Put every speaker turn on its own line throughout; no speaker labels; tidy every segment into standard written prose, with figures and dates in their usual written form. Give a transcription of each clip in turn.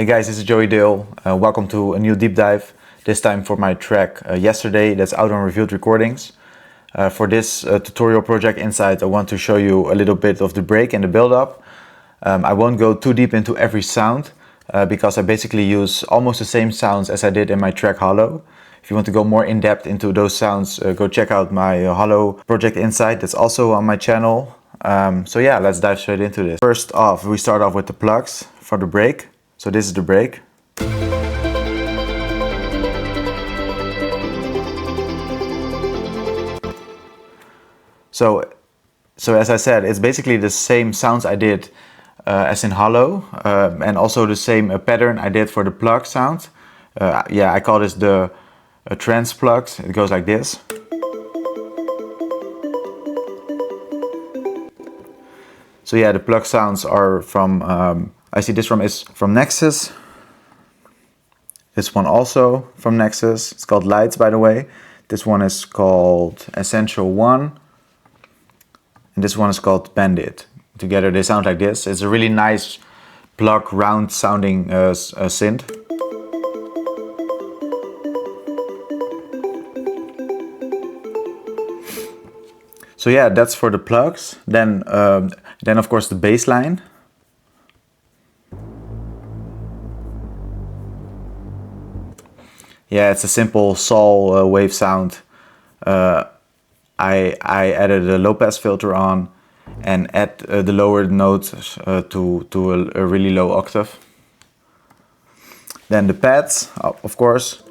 Hey guys, this is Joey Dale. Welcome to a new deep dive, this time for my track Yesterday, that's out on Revealed Recordings. For this tutorial project Insight, I want to show you a little bit of the break and the build-up. I won't go too deep into every sound because I basically use almost the same sounds as I did in my track Hollow. If you want to go more in depth into those sounds, go check out my Hollow project Insight, that's also on my channel. So yeah, let's dive straight into this. First off, we start off with the plugs for the break. So this is the break. So as I said, it's basically the same sounds I did as in Hollow, and also the same pattern I did for the plug sound. Yeah, I call this the Trance plugs. It goes like this. So yeah, the plug sounds are from, I see this one is from Nexus. This one also from Nexus. It's called Lights, by the way. This one is called Essential 1. And this one is called Bandit. Together they sound like this. It's a really nice plug round sounding synth. So yeah, that's for the plugs. Then of course the bass line. Yeah, it's a simple Sol wave sound. I added a low pass filter on and add the lower notes to a really low octave. Then the pads, of course.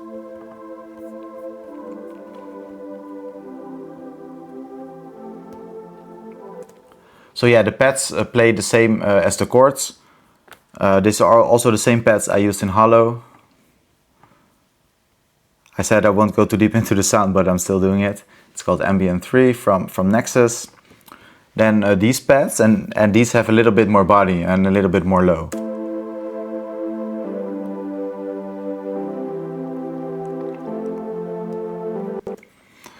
So yeah, the pads play the same as the chords. These are also the same pads I used in Hollow. I said I won't go too deep into the sound, but I'm still doing it. It's called Ambient 3 from Nexus. Then these pads, and these have a little bit more body and a little bit more low.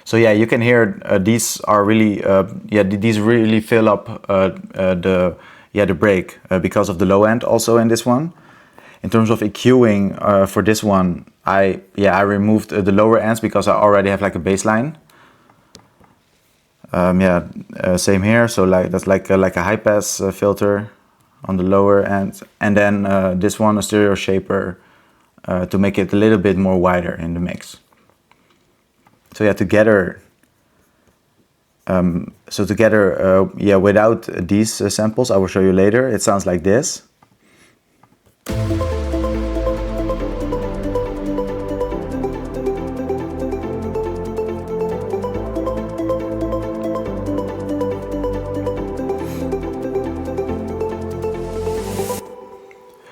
So yeah, you can hear these are really, these really fill up the break because of the low end also in this one. In terms of EQing for this one, I removed the lower ends because I already have like a bass line. Same here. So that's like a high pass filter on the lower end, and then this one a stereo shaper to make it a little bit more wider in the mix. So yeah, together. Without these samples, I will show you later. It sounds like this.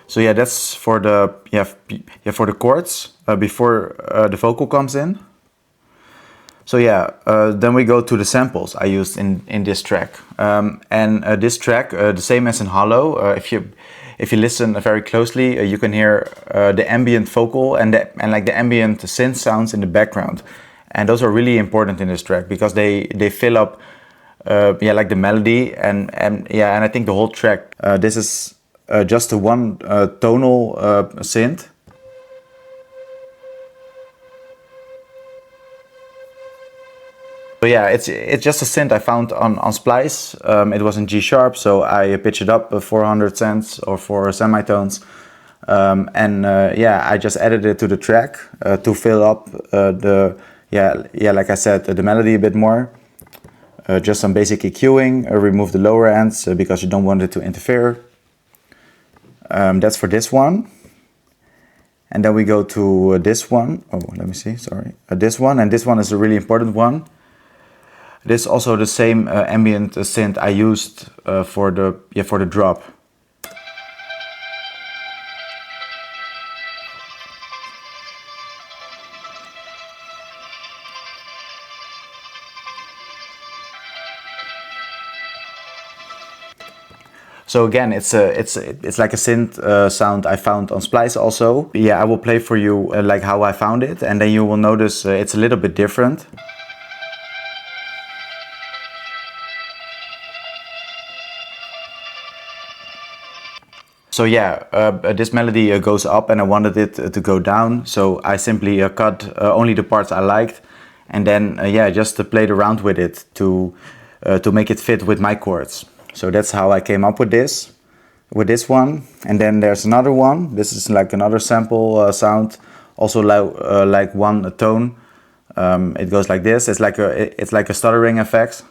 So yeah, that's for the for the chords before the vocal comes in. So yeah, then we go to the samples I used in this track. This track, the same as in Hollow, if you listen very closely, you can hear the ambient vocal and like the ambient synth sounds in the background, and those are really important in this track because they fill up like the melody and I think the whole track. This is just a one tonal synth. So yeah, it's just a synth I found on Splice. It was in G sharp, so I pitched it up 400 cents or 4 semitones. I just added it to the track to fill up like I said, the melody a bit more. Just some basic EQing, remove the lower ends because you don't want it to interfere. That's for this one. And then we go to this one. Oh, let me see, sorry. This one, and this one is a really important one. This is also the same ambient synth I used for the drop. So again, it's like a synth sound I found on Splice also. Yeah, I will play for you like how I found it, and then you will notice it's a little bit different. So yeah, this melody goes up and I wanted it to go down. So I simply cut only the parts I liked, and then yeah, just played around with it to make it fit with my chords. So that's how I came up with this one. And then there's another one. This is like another sample sound, also like one tone. It goes like this. It's like a stuttering effect.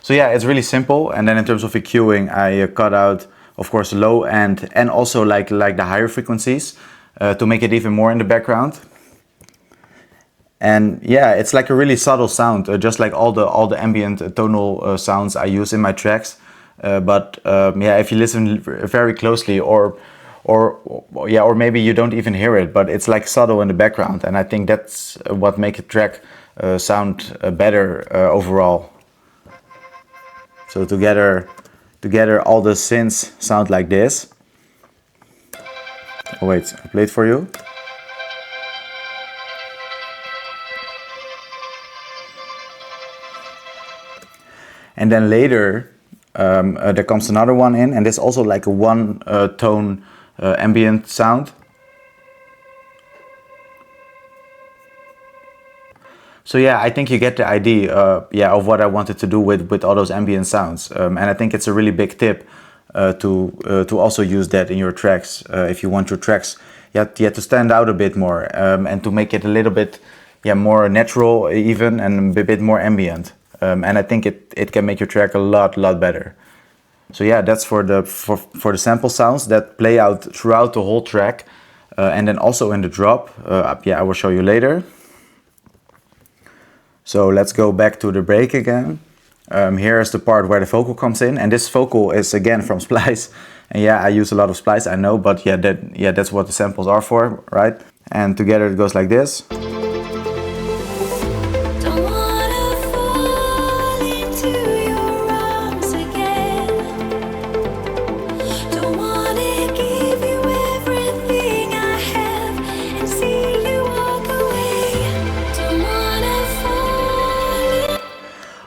So yeah, it's really simple. And then in terms of EQing, I cut out, of course, low end and also like the higher frequencies to make it even more in the background. And yeah, it's like a really subtle sound, just like all the ambient tonal sounds I use in my tracks. But yeah, if you listen very closely, or maybe you don't even hear it, but it's like subtle in the background, and I think that's what makes a track sound better overall. So together all the synths sound like this. Oh wait, I played for you. And then later there comes another one in, and there's also like a one tone ambient sound. So yeah, I think you get the idea of what I wanted to do with all those ambient sounds. And I think it's a really big tip to also use that in your tracks. If you want your tracks to stand out a bit more and to make it a little bit more natural even, and a bit more ambient. And I think it can make your track a lot better. So yeah, that's for the sample sounds that play out throughout the whole track, and then also in the drop. I will show you later. So let's go back to the break again. Here's the part where the vocal comes in, and this vocal is again from Splice. And yeah, I use a lot of Splice, I know, but that's what the samples are for, right? And together it goes like this.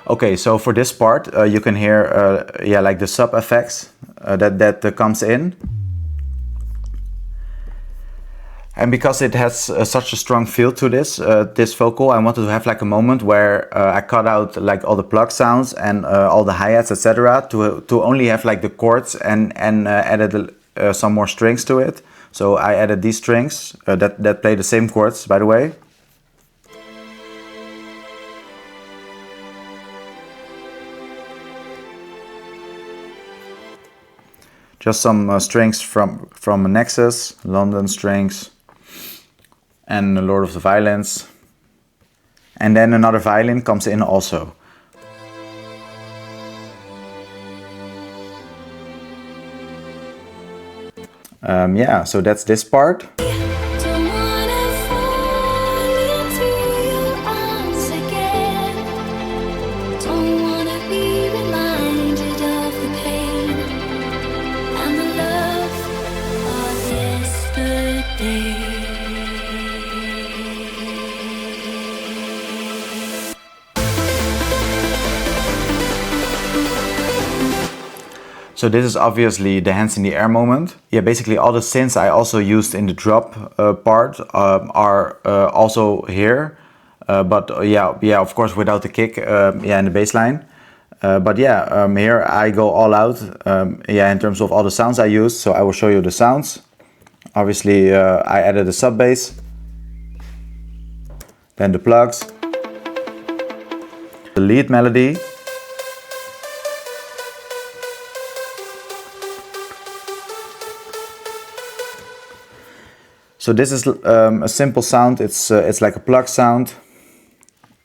Okay, so for this part, you can hear like the sub effects that comes in. And because it has such a strong feel to this vocal, I wanted to have like a moment where I cut out like all the plug sounds and all the hi-hats, etc., to only have like the chords and added some more strings to it. So I added these strings that play the same chords, by the way. Just some strings from Nexus, London strings, and the Lord of the Violins. And then another violin comes in also. Yeah, so that's this part. So this is obviously the hands in the air moment. Yeah, basically all the synths I also used in the drop part are also here. But of course without the kick in the bass line. But yeah, here I go all out in terms of all the sounds I used. So I will show you the sounds. Obviously I added the sub bass, then the plugs, the lead melody, so this is a simple sound. It's like a plug sound.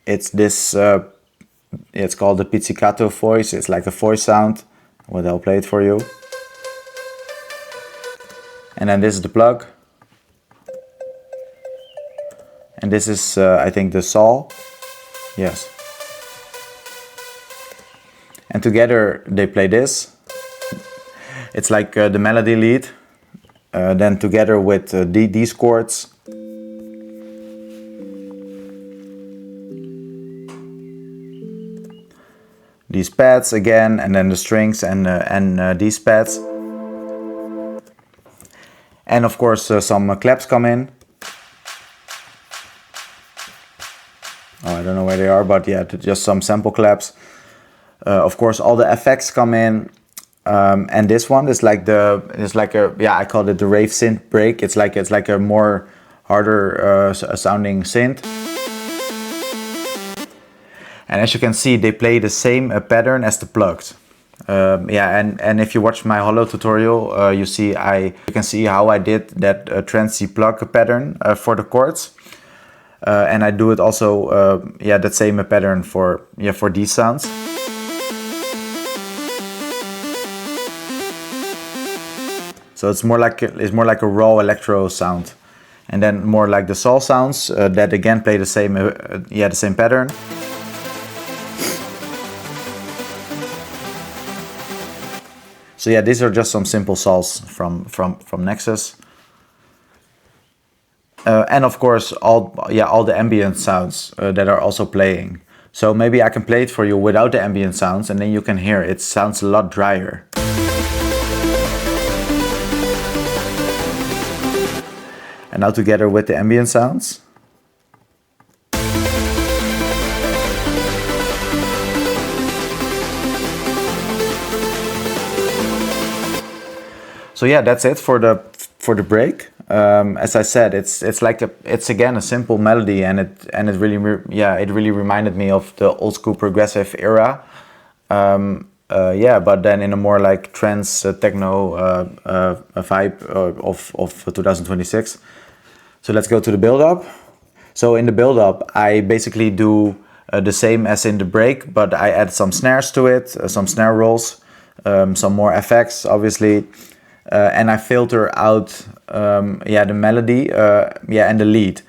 It's this. It's called the pizzicato voice. It's like a voice sound. Well, I'll play it for you. And then this is the plug. And this is, I think, the saw. Yes. And together they play this. It's like the melody lead. Then together with these chords. these pads again, and then the strings and these pads. And of course some claps come in. Oh, I don't know where they are, but yeah, just some sample claps. Of course, all the effects come in, and this one is like I call it the rave synth break. It's like a more harder sounding synth. And as you can see, they play the same pattern as the plugged. And if you watch my hollow tutorial, you can see how I did that Trance plug pattern for the chords. And I do it also, that same pattern for these sounds. So it's more like a raw electro sound, and then more like the soul sounds that again play the same pattern. So yeah, these are just some simple sols from Nexus. And of course all the ambient sounds that are also playing. So maybe I can play it for you without the ambient sounds, and then you can hear it sounds a lot drier. And now together with the ambient sounds. So yeah, that's it for the break. As I said, it's again a simple melody, and it really reminded me of the old school progressive era. But then in a more like trance techno vibe of 2026. So let's go to the build-up. So in the build-up, I basically do the same as in the break, but I add some snares to it, some snare rolls, some more effects, obviously. And I filter out the melody and the lead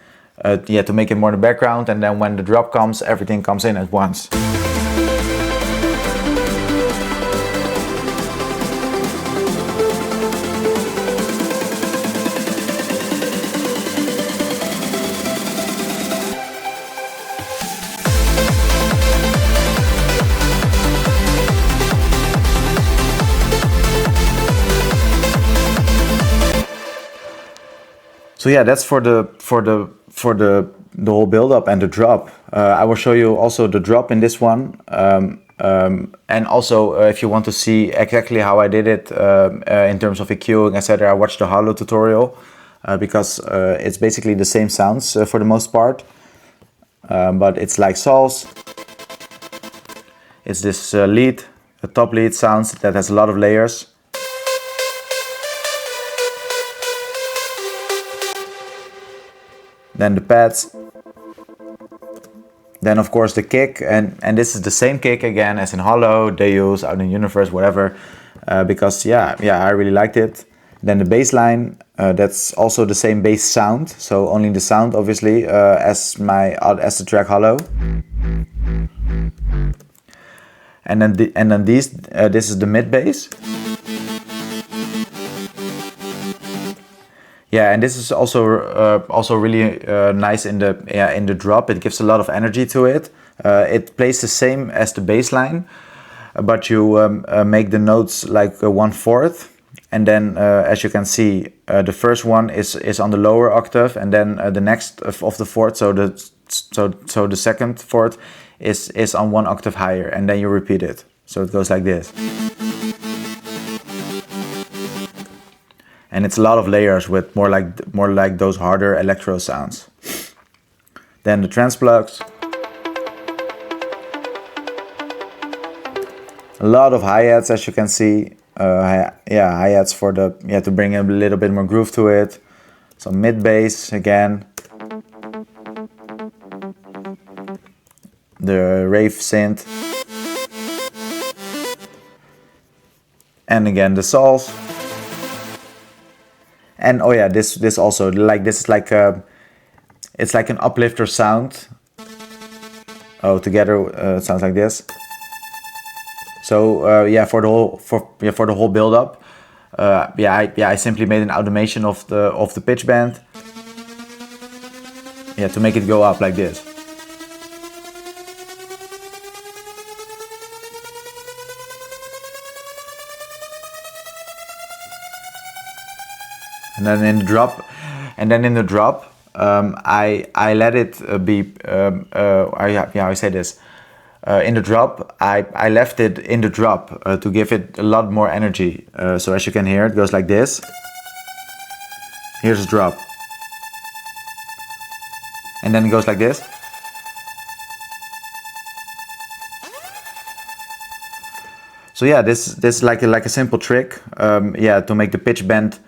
to make it more in the background, and then when the drop comes, everything comes in at once. So yeah, that's for the whole build-up and the drop. I will show you also the drop in this one, and also if you want to see exactly how I did it in terms of EQing, etc., watch the hollow tutorial because it's basically the same sounds for the most part, but it's like sols. It's this lead, a top lead sounds that has a lot of layers. Then the pads, then of course the kick, and this is the same kick again as in hollow, they use out in universe, whatever, because I really liked it. Then the bass line, that's also the same bass sound, so only the sound obviously as the track hollow. And then this is the mid bass. Yeah, and this is also really nice in the drop. It gives a lot of energy to it. It plays the same as the bass line, but you make the notes like 1/4, and then as you can see, the first one is on the lower octave, and then the next of the fourth, so the second fourth is on 1 octave higher, and then you repeat it. So it goes like this. And it's a lot of layers with more like those harder electro sounds. Then the trance plugs. A lot of hi-hats, as you can see. Hi-hats for to bring a little bit more groove to it. Some mid bass again. The rave synth. And again the sols. And oh yeah, this also, like, this is like it's like an uplifter sound. Oh, together it sounds like this. So for the whole build up, I simply made an automation of the pitch bend. Yeah, to make it go up like this. And then in the drop, I let it be. I say this. In the drop, I left it in the drop to give it a lot more energy. So as you can hear, it goes like this. Here's the drop, and then it goes like this. So yeah, this is like a simple trick. Yeah, to make the pitch bend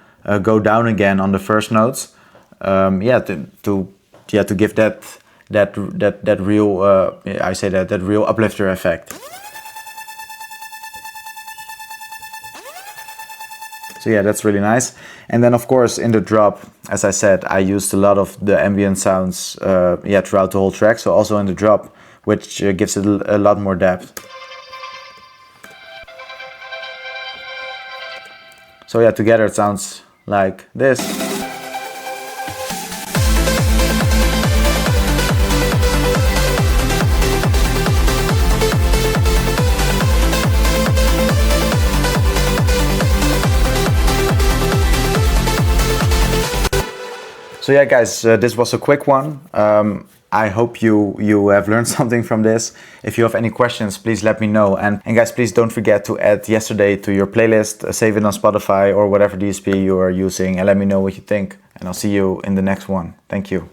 go down again on the first notes. Yeah, to give that real I say that real uplifter effect. So yeah, that's really nice. And then of course in the drop, as I said, I used a lot of the ambient sounds yeah, throughout the whole track. So also in the drop, which gives it a lot more depth. So yeah, together it sounds like this. So yeah guys, this was a quick one. I hope you have learned something from this. If you have any questions, please let me know. And guys, please don't forget to add Yesterday to your playlist, save it on Spotify or whatever DSP you are using, and let me know what you think. And I'll see you in the next one. Thank you.